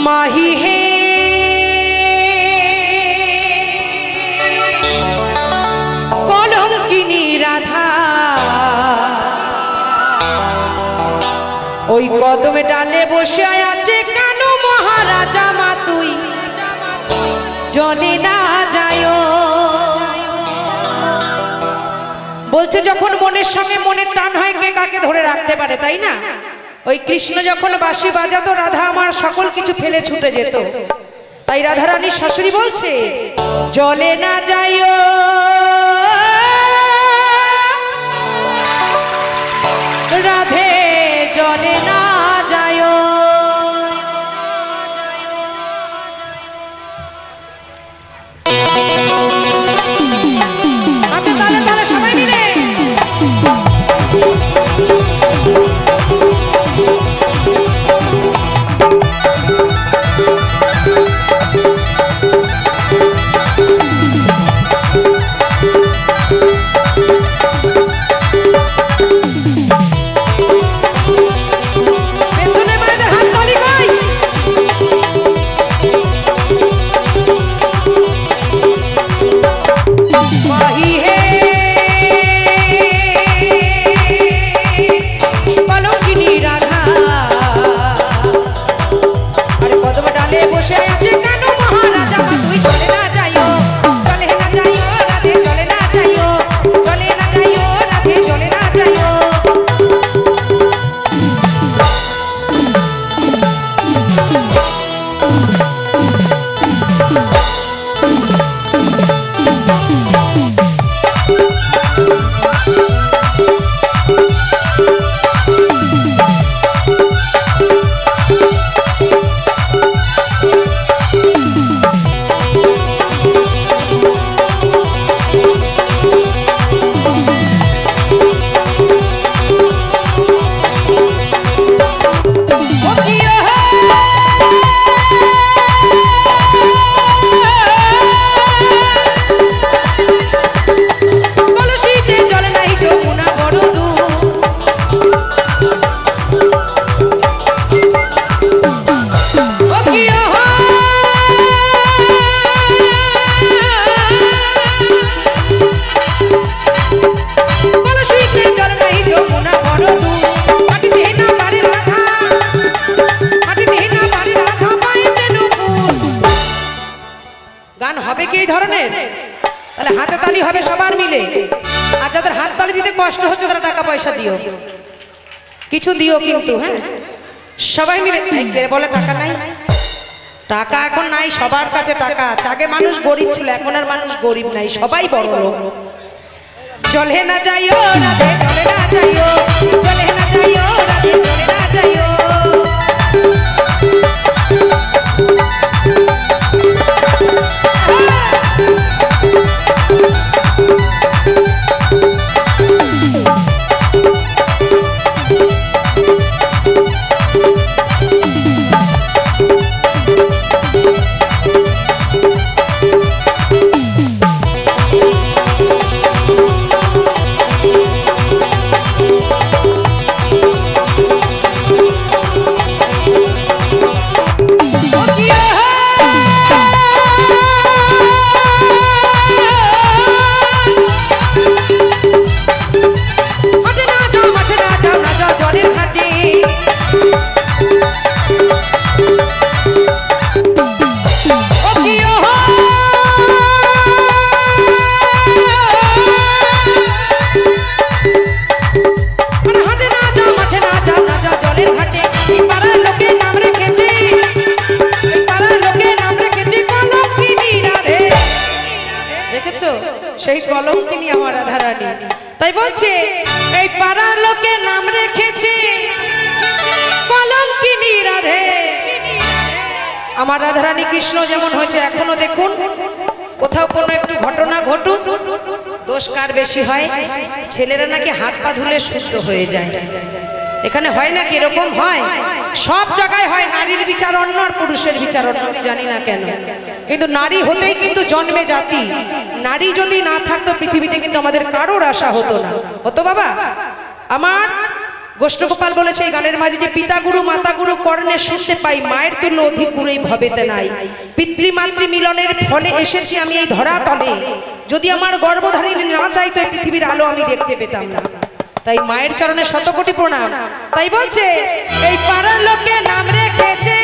माही है কলঙ্কিনী রাধা ওই কদমে ডালে বসে আছে কেন মহারাজা মা তুই জলে না যায় বলছে যখন মনের সঙ্গে মনের টান হয় কে কাকে ধরে রাখতে পারে তাই না। ওই কৃষ্ণ যখন বাঁশি বাজাতো রাধা আমার সকল কিছু ফেলে ছুটে যেত। তাই রাধা রানীর শাশুড়ি বলছে জলে না যাইও রাধে জলে না যাইও। হাতে তালে তালে সবাই মিলে হাতে তালি হবে সবার মিলে। আর যাদের হাত তালি দিতে কষ্ট হচ্ছে তারা টাকা পয়সা দিও, কিছু দিও কিন্তু। হ্যাঁ সবাই মিলে বলে টাকা নাই, টাকা এখন নাই, সবার কাছে টাকা আছে। আগে মানুষ গরিব ছিল, এখন আর মানুষ গরিব নাই, সবাই বড় লোক। জলে না যাইও রাধে জলে না যাইও, জলে না যাইও রাধে জলে না যাইও। সেই কলঙ্কিনী আমার রাধা রানী। তাই বলছে এই পাড়ার লোকে নাম রেখেছে কলঙ্কিনী রাধে। আমার রাধা রানী কৃষ্ণ যেমন হয়েছে এখনো দেখুন, কোথাও কোনো একটু ঘটনা ঘটুক দোষ কার বেশি হয়? ছেলেরা নাকি হাত পা ধুলে শুদ্ধ হয়ে যায়। এখানে হয় নাকি এরকম? হয়, সব জায়গায় হয়। নারীর বিচার অন্য আর পুরুষের বিচার অন্য, আমি জানি না কেন। কিন্তু নারী হতেই কিন্তু জন্মে জাতি। নারী যদি না থাকতো পৃথিবীতে কিন্তু আমাদের কারোর আশা হতো না। হতো বাবা? আমার গোষ্ঠগোপাল বলেছে এই গানের মাঝে যে পিতা গুরু মাতা গুরু কর্ণে শুনতে পাই, মায়ের তুল্য অধিক গুরু এই ভবেতে নাই। পিতৃমাতৃ মিলনের ফলে এসেছি আমি এই ধরা তলে, যদি আমার গর্ভধারিণী না চাইতো এই পৃথিবীর আলো আমি দেখতে পেতাম না। তাই মায়ের চরণে শতকোটি প্রণাম। তাই বলছে এই পাড়ার লোকে নাম রেখেছে